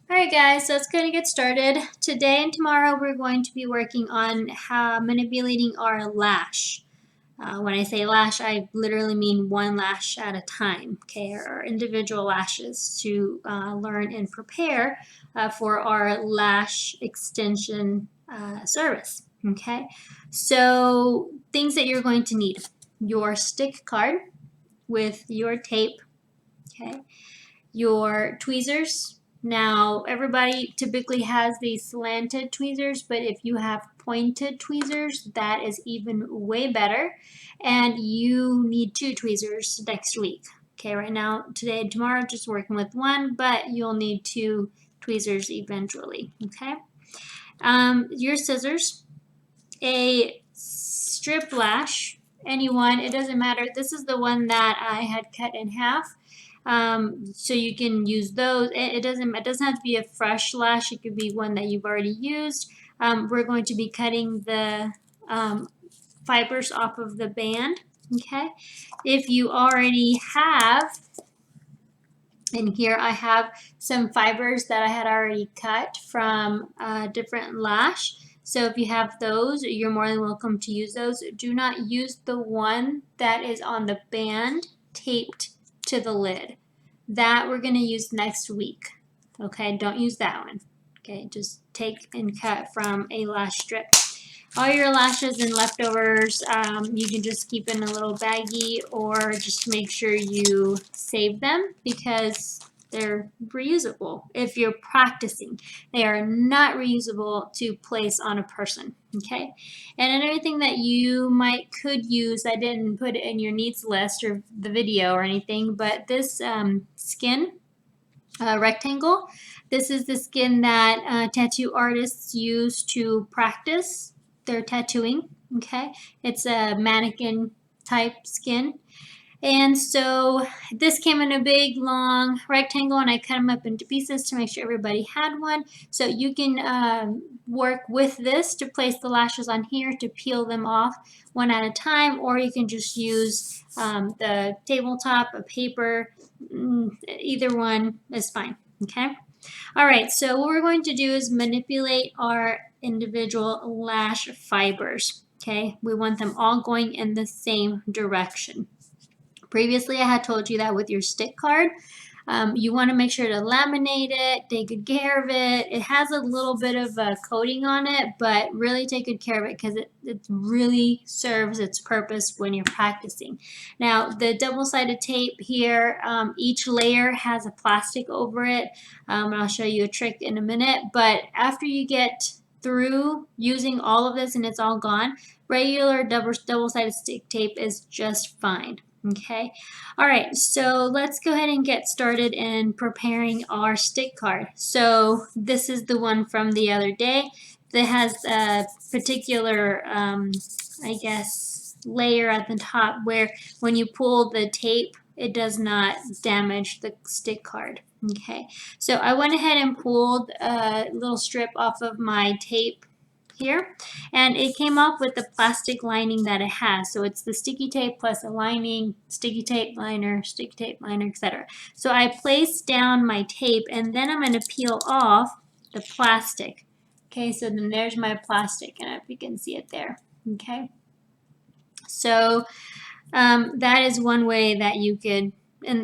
Alright guys, so let's go and get started. Today and tomorrow we're going to be working on how manipulating our lash. When I say lash, I literally mean one lash at a time, okay, or individual lashes to learn and prepare for our lash extension service, okay? So things that you're going to need: your stick card with your tape, okay? Your tweezers. Now, everybody typically has these slanted tweezers, but if you have pointed tweezers, that is even way better. And you need two tweezers next week. Okay, right now, today and tomorrow, just working with one, but you'll need two tweezers eventually. Okay, your scissors, a strip lash, anyone, it doesn't matter. This is the one that I had cut in half. So you can use those. It doesn't have to be a fresh lash. It could be one that you've already used. We're going to be cutting the fibers off of the band. Okay. If you already have, and here I have some fibers that I had already cut from a different lash. So if you have those, you're more than welcome to use those. Do not use the one that is on the band taped to the lid. That we're going to use next week. Okay, don't use that one. Okay, just take and cut from a lash strip. All your lashes and leftovers, you can just keep in a little baggie, or just make sure you save them because they're reusable if you're practicing. They are not reusable to place on a person, okay? And another thing that you could use, I didn't put it in your needs list or the video or anything, but this skin rectangle, this is the skin that tattoo artists use to practice their tattooing, okay? It's a mannequin type skin. And so this came in a big long rectangle, and I cut them up into pieces to make sure everybody had one. So you can work with this to place the lashes on here to peel them off one at a time, or you can just use the tabletop, a paper, either one is fine, okay? All right, so what we're going to do is manipulate our individual lash fibers, okay? We want them all going in the same direction. Previously, I had told you that with your stick card, you want to make sure to laminate it, take good care of it. It has a little bit of a coating on it, but really take good care of it because it really serves its purpose when you're practicing. Now, the double-sided tape here, each layer has a plastic over it, and I'll show you a trick in a minute. But after you get through using all of this and it's all gone, regular double-sided stick tape is just fine. Okay, all right, so let's go ahead and get started in preparing our stick card. So this is the one from the other day that has a particular, I guess, layer at the top where when you pull the tape, it does not damage the stick card. Okay, so I went ahead and pulled a little strip off of my tape here, and it came off with the plastic lining that it has. So it's the sticky tape plus a lining, sticky tape liner, etc. So I placed down my tape, and then I'm going to peel off the plastic. Okay, so then there's my plastic, and if you can see it there. Okay, so that is one way that you could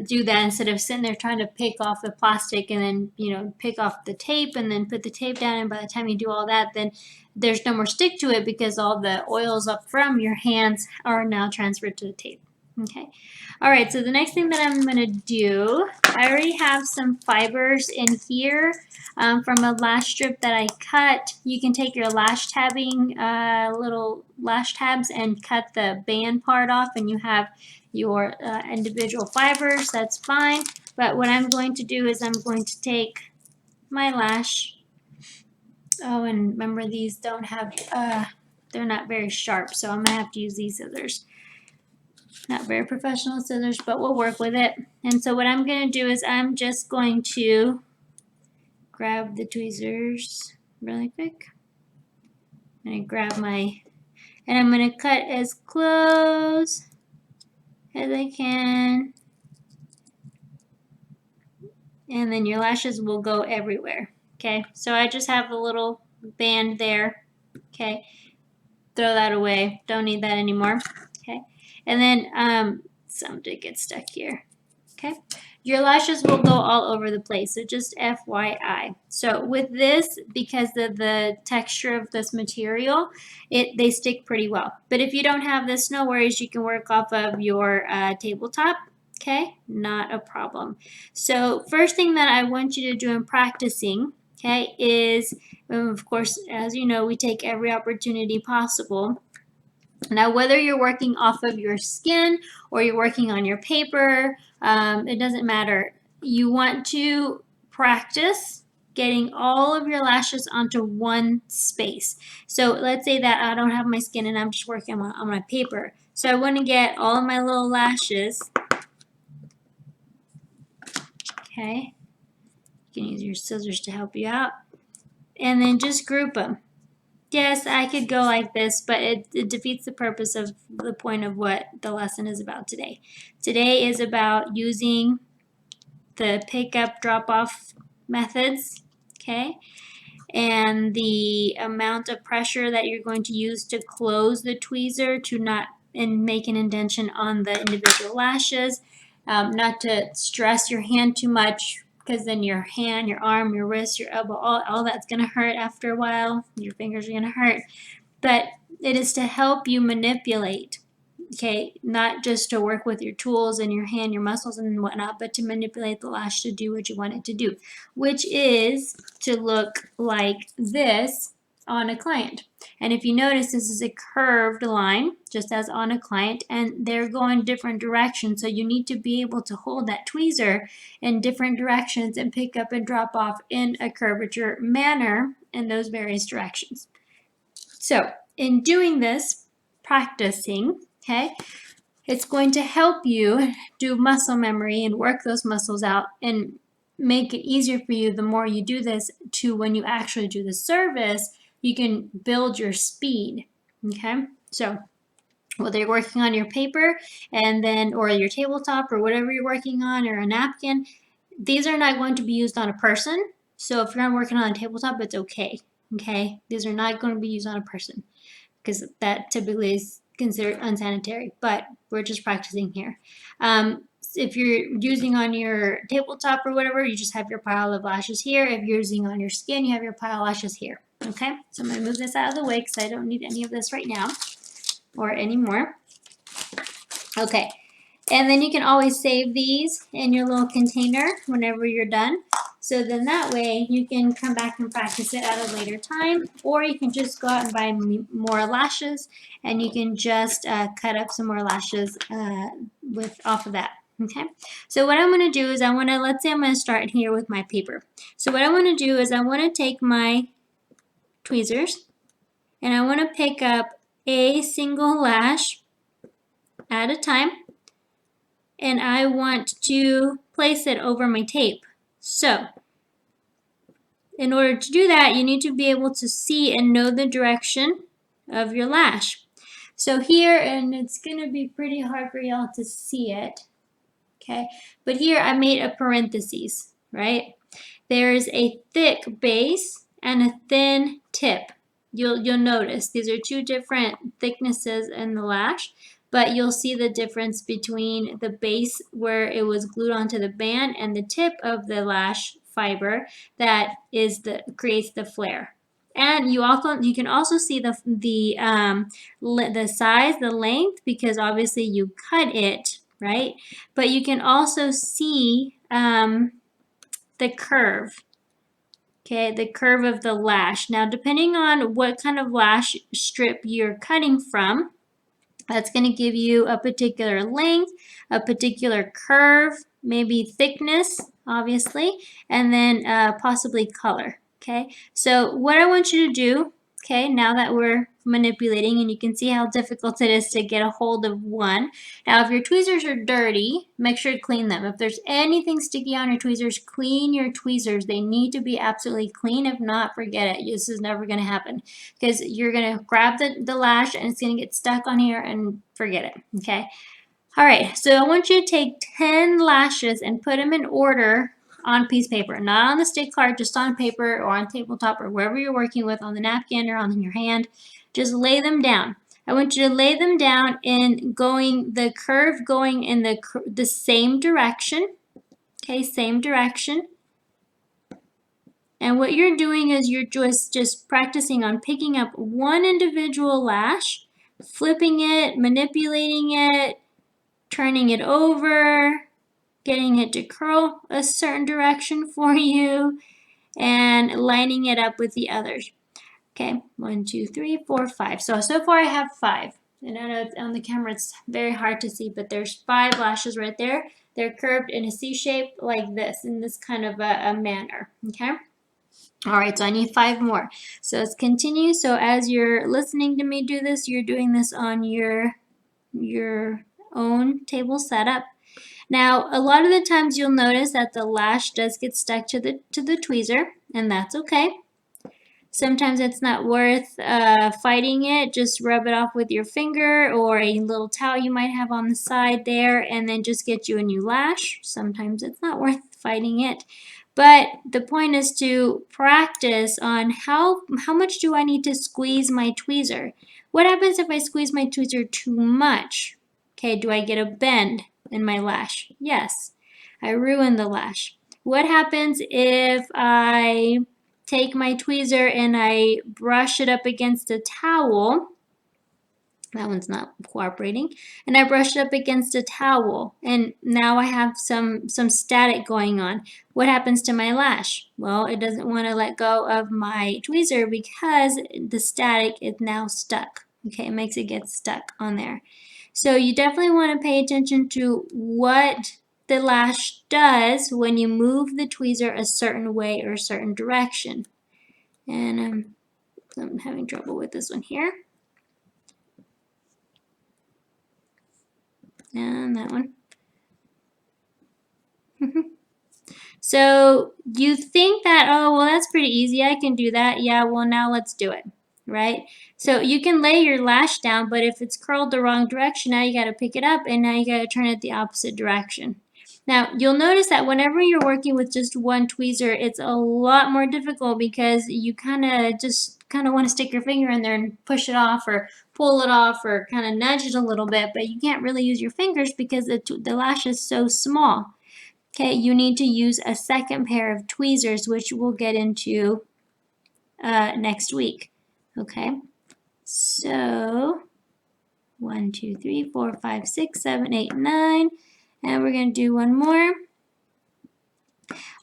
do that instead of sitting there trying to pick off the plastic and then pick off the tape and then put the tape down, and by the time you do all that, then there's no more stick to it because all the oils up from your hands are now transferred to the tape. Okay, all right, so the next thing that I'm going to do, I already have some fibers in here from a lash strip that I cut. You can take your lash tabbing, little lash tabs, and cut the band part off, and you have your individual fibers. That's fine. But what I'm going to do is I'm going to take my lash. Oh, and remember, these don't have, they're not very sharp, so I'm going to have to use these scissors. Not very professional scissors, but we'll work with it. And so what I'm going to do is I'm just going to grab the tweezers really quick. And I'm going to cut as close as I can and then your lashes will go everywhere. Okay, so I just have a little band there. Okay, throw that away. Don't need that anymore. Okay, and then some did get stuck here. Okay, your lashes will go all over the place, so just FYI. So with this, because of the texture of this material, they stick pretty well. But if you don't have this, no worries, you can work off of your tabletop. Okay, not a problem. So first thing that I want you to do in practicing, okay, is, of course, as you know, we take every opportunity possible. Now, whether you're working off of your skin or you're working on your paper, it doesn't matter. You want to practice getting all of your lashes onto one space. So let's say that I don't have my skin and I'm just working on my paper. So I want to get all of my little lashes. Okay. You can use your scissors to help you out. And then just group them. Yes, I could go like this, but it defeats the purpose of the point of what the lesson is about today. Today is about using the pick up drop off methods, okay? And the amount of pressure that you're going to use to close the tweezer to not and make an indentation on the individual lashes, not to stress your hand too much, because then your hand, your arm, your wrist, your elbow, all that's going to hurt after a while. Your fingers are going to hurt. But it is to help you manipulate, okay? Not just to work with your tools and your hand, your muscles and whatnot, but to manipulate the lash to do what you want it to do, which is to look like this on a client. And if you notice, this is a curved line, just as on a client, and they're going different directions. So you need to be able to hold that tweezer in different directions and pick up and drop off in a curvature manner in those various directions. So in doing this, practicing, okay, it's going to help you do muscle memory and work those muscles out and make it easier for you the more you do this to when you actually do the service, you can build your speed, okay? So whether you're working on your paper and then or your tabletop or whatever you're working on or a napkin, these are not going to be used on a person. So if you're not working on a tabletop, it's okay, okay? These are not going to be used on a person because that typically is considered unsanitary, but we're just practicing here. If you're using on your tabletop or whatever, you just have your pile of lashes here. If you're using on your skin, you have your pile of lashes here. Okay, so I'm going to move this out of the way because I don't need any of this right now or anymore. Okay, and then you can always save these in your little container whenever you're done. So then that way you can come back and practice it at a later time, or you can just go out and buy more lashes and you can just cut up some more lashes off of that. Okay, so what I'm going to do is let's say I'm going to start here with my paper. So what I want to do is I want to take my tweezers and I want to pick up a single lash at a time, and I want to place it over my tape. So in order to do that, you need to be able to see and know the direction of your lash. So here, and it's going to be pretty hard for y'all to see it, okay? But here I made a parentheses, right? There's a thick base and a thin tip. You'll notice these are two different thicknesses in the lash, but you'll see the difference between the base where it was glued onto the band and the tip of the lash fiber that creates the flare. And you can also see the size, the length, because obviously you cut it, right? But you can also see the curve. Okay, the curve of the lash. Now, depending on what kind of lash strip you're cutting from, that's going to give you a particular length, a particular curve, maybe thickness, obviously, and then possibly color. Okay, so what I want you to do, okay, now that we're manipulating and you can see how difficult it is to get a hold of one. Now, if your tweezers are dirty, make sure to clean them. If there's anything sticky on your tweezers, clean your tweezers. They need to be absolutely clean. If not, forget it. This is never going to happen because you're going to grab the lash and it's going to get stuck on here and forget it, okay? All right, so I want you to take 10 lashes and put them in order on piece of paper, not on the stick card, just on paper or on tabletop or wherever you're working with, on the napkin or on your hand. Just lay them down. I want you to lay them down in the curve going in the same direction. Okay, same direction. And what you're doing is you're just practicing on picking up one individual lash, flipping it, manipulating it, turning it over, getting it to curl a certain direction for you, and lining it up with the others. Okay, 1, 2, 3, 4, 5. So far I have 5. And I know on the camera it's very hard to see, but there's 5 lashes right there. They're curved in a C shape like this, in this kind of a manner. Okay. All right, so I need 5 more. So let's continue. So as you're listening to me do this, you're doing this on your own table setup. Now, a lot of the times you'll notice that the lash does get stuck to the tweezer, and that's okay. Sometimes it's not worth fighting it. Just rub it off with your finger or a little towel you might have on the side there, and then just get you a new lash. Sometimes it's not worth fighting it. But the point is to practice on how much do I need to squeeze my tweezer? What happens if I squeeze my tweezer too much? Okay, do I get a bend in my lash? Yes, I ruin the lash. What happens if I take my tweezer and I brush it up against a towel? That one's not cooperating. And I brush it up against a towel, and now I have some static going on. What happens to my lash? Well, it doesn't want to let go of my tweezer because the static is now stuck. Okay, it makes it get stuck on there. So you definitely want to pay attention to what the lash does when you move the tweezer a certain way or a certain direction. And I'm having trouble with this one here. And that one. So you think that, oh, well, that's pretty easy. I can do that. Yeah, well, now let's do it, right? So you can lay your lash down, but if it's curled the wrong direction, now you got to pick it up and now you got to turn it the opposite direction. Now, you'll notice that whenever you're working with just one tweezer, it's a lot more difficult because you kind of want to stick your finger in there and push it off or pull it off or kind of nudge it a little bit, but you can't really use your fingers because the lash is so small. Okay, you need to use a second pair of tweezers, which we'll get into next week. Okay, so 1, 2, 3, 4, 5, 6, 7, 8, 9, and we're going to do one more.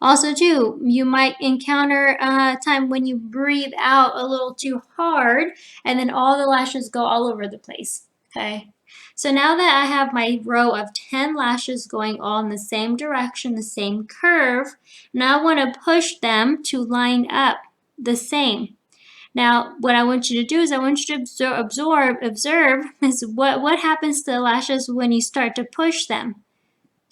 Also, too, you might encounter a time when you breathe out a little too hard, and then all the lashes go all over the place. Okay. So now that I have my row of 10 lashes going all in the same direction, the same curve, now I want to push them to line up the same. Now, what I want you to do is I want you to observe is what happens to the lashes when you start to push them.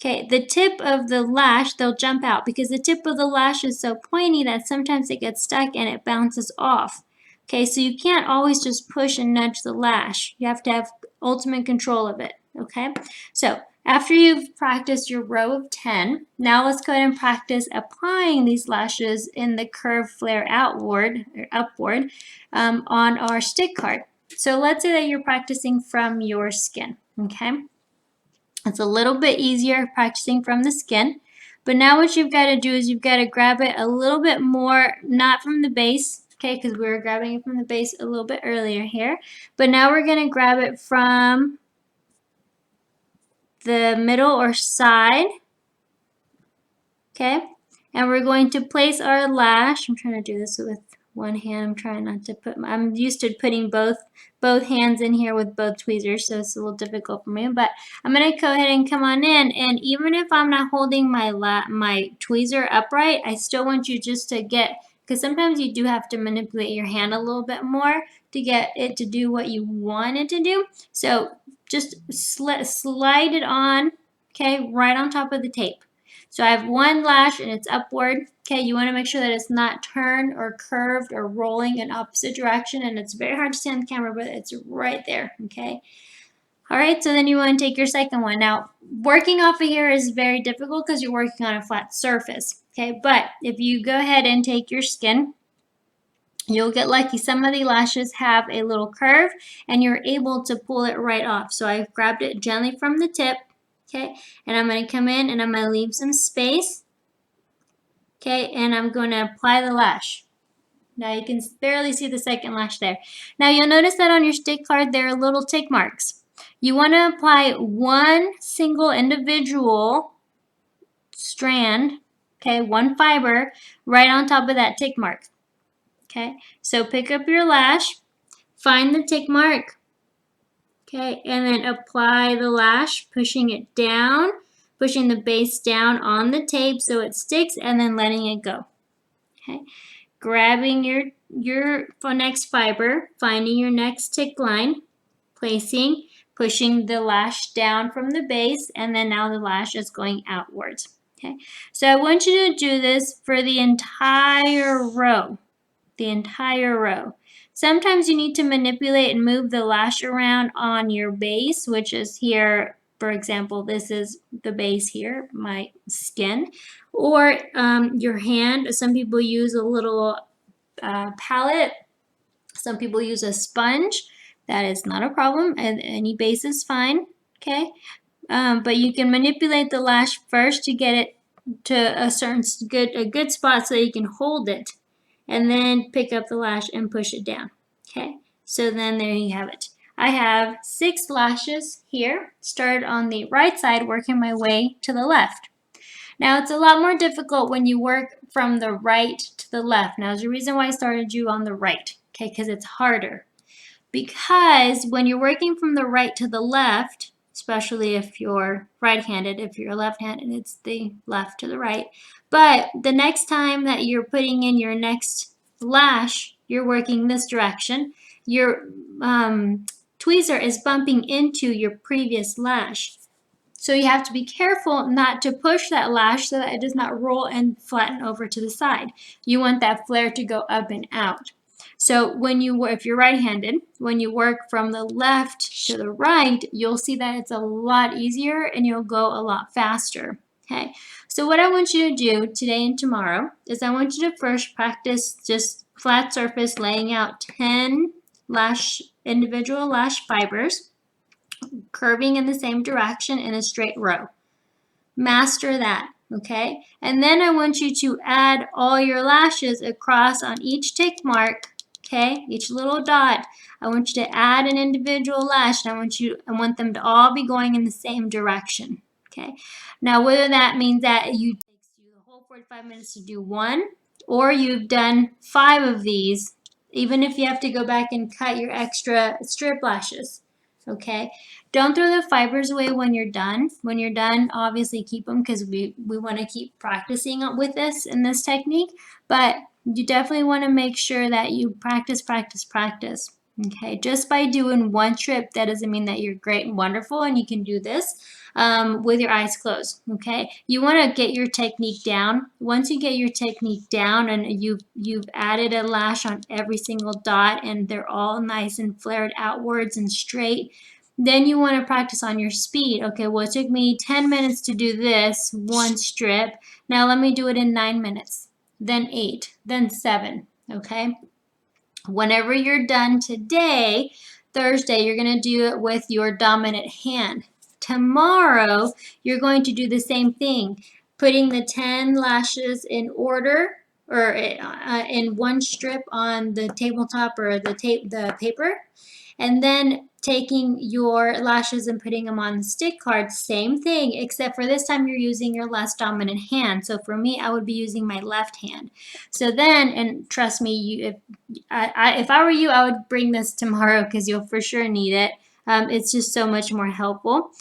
Okay, the tip of the lash, they'll jump out because the tip of the lash is so pointy that sometimes it gets stuck and it bounces off. Okay, so you can't always just push and nudge the lash. You have to have ultimate control of it. Okay, so after you've practiced your row of 10, now let's go ahead and practice applying these lashes in the curve flare outward or upward on our stick card. So let's say that you're practicing from your skin. Okay. It's a little bit easier practicing from the skin. But now what you've got to do is you've got to grab it a little bit more, not from the base, okay, because we were grabbing it from the base a little bit earlier here. But now we're going to grab it from the middle or side, okay? And we're going to place our lash. I'm trying to do this with one hand. I'm trying not to put, I'm used to putting both hands in here with both tweezers, so it's a little difficult for me. But I'm going to go ahead and come on in, and even if I'm not holding my tweezer upright, I still want you just to get, because sometimes you do have to manipulate your hand a little bit more to get it to do what you want it to do. So just slide it on, okay, right on top of the tape. So I have one lash and it's upward. Okay, you want to make sure that it's not turned or curved or rolling in opposite direction, and it's very hard to see on the camera, but it's right there, okay? All right, so then you want to take your second one. Now, working off of here is very difficult because you're working on a flat surface. Okay, but if you go ahead and take your skin, you'll get lucky. Some of the lashes have a little curve and you're able to pull it right off. So I grabbed it gently from the tip, okay, and I'm going to come in and I'm going to leave some space, okay, and I'm going to apply the lash. Now you can barely see the second lash there. Now you'll notice that on your stick card there are little tick marks. You want to apply one single individual strand, okay, one fiber right on top of that tick mark. Okay, so pick up your lash, find the tick mark, okay, and then apply the lash, pushing it down, pushing the base down on the tape so it sticks, and then letting it go. Okay, grabbing your next fiber, finding your next tick line, placing, pushing the lash down from the base, and then now the lash is going outwards. Okay, so I want you to do this for the entire row. The entire row. Sometimes you need to manipulate and move the lash around on your base, which is here. For example, this is the base here, my skin, or your hand. Some people use a little palette. Some people use a sponge. That is not a problem, and any base is fine. Okay, but you can manipulate the lash first to get it to a certain good spot so you can hold it, and then pick up the lash and push it down. Okay, so then there you have it. I have 6 lashes here. Started on the right side, working my way to the left. Now it's a lot more difficult when you work from the right to the left. Now there's a reason why I started you on the right, okay, because it's harder. Because when you're working from the right to the left, especially if you're right-handed, if you're left-handed, it's the left to the right. But the next time that you're putting in your next lash, you're working this direction, your tweezer is bumping into your previous lash. So you have to be careful not to push that lash so that it does not roll and flatten over to the side. You want that flare to go up and out. So when you, if you're right-handed, when you work from the left to the right, you'll see that it's a lot easier and you'll go a lot faster. Okay, so what I want you to do today and tomorrow is I want you to first practice just flat surface laying out 10 individual lash fibers, curving in the same direction in a straight row. Master that, okay? And then I want you to add all your lashes across on each tick mark, okay? Each little dot. I want you to add an individual lash, and I want them to all be going in the same direction, okay? Now, whether that means that takes you the whole 45 minutes to do one, or you've done 5 of these, even if you have to go back and cut your extra strip lashes, okay? Don't throw the fibers away when you're done. When you're done, obviously keep them because we want to keep practicing with this in this technique. But you definitely want to make sure that you practice, practice, practice. Okay, just by doing one strip, that doesn't mean that you're great and wonderful and you can do this with your eyes closed. Okay, you want to get your technique down. Once you get your technique down and you've added a lash on every single dot and they're all nice and flared outwards and straight, then you want to practice on your speed. Okay, well, it took me 10 minutes to do this one strip. Now let me do it in 9 minutes, then 8, then 7, okay? Whenever you're done today, Thursday, you're going to do it with your dominant hand. Tomorrow, you're going to do the same thing, putting the 10 lashes in order or in one strip on the tabletop or the paper, and then taking your lashes and putting them on the stick card, same thing, except for this time you're using your less dominant hand. So for me, I would be using my left hand. So then, and trust me, if I were you, I would bring this tomorrow because you'll for sure need it. It's just so much more helpful.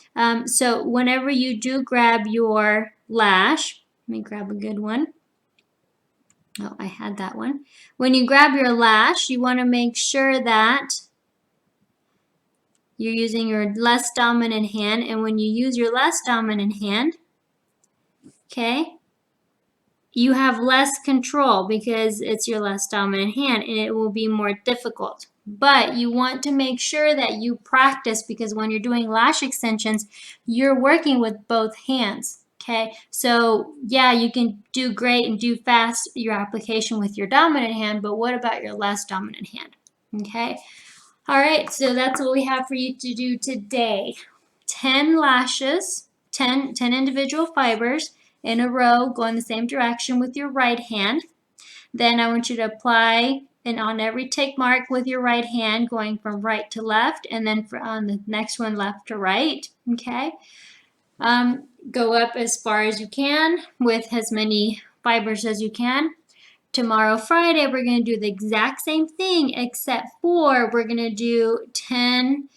So whenever you do grab your lash, let me grab a good one. Oh, I had that one. When you grab your lash, you want to make sure that you're using your less dominant hand, and when you use your less dominant hand, okay, you have less control because it's your less dominant hand and it will be more difficult. But you want to make sure that you practice because when you're doing lash extensions, you're working with both hands, Okay, so yeah, you can do great and do fast your application with your dominant hand, but what about your less dominant hand? Okay, all right, so that's what we have for you to do today. 10 lashes, 10 individual fibers in a row, go in the same direction with your right hand. Then I want you to apply and on every tick mark with your right hand, going from right to left, and then on the next one, left to right. Okay. Go up as far as you can with as many fibers as you can. Tomorrow, Friday, we're going to do the exact same thing, except for we're going to do 10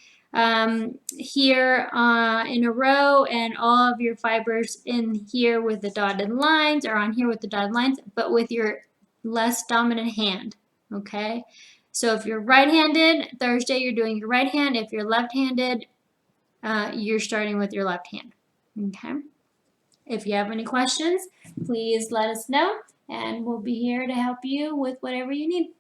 here in a row, and all of your fibers in here with the dotted lines, or on here with the dotted lines, but with your less dominant hand. Okay? So if you're right-handed, Thursday, you're doing your right hand. If you're left-handed, you're starting with your left hand. Okay? If you have any questions, please let us know, and we'll be here to help you with whatever you need.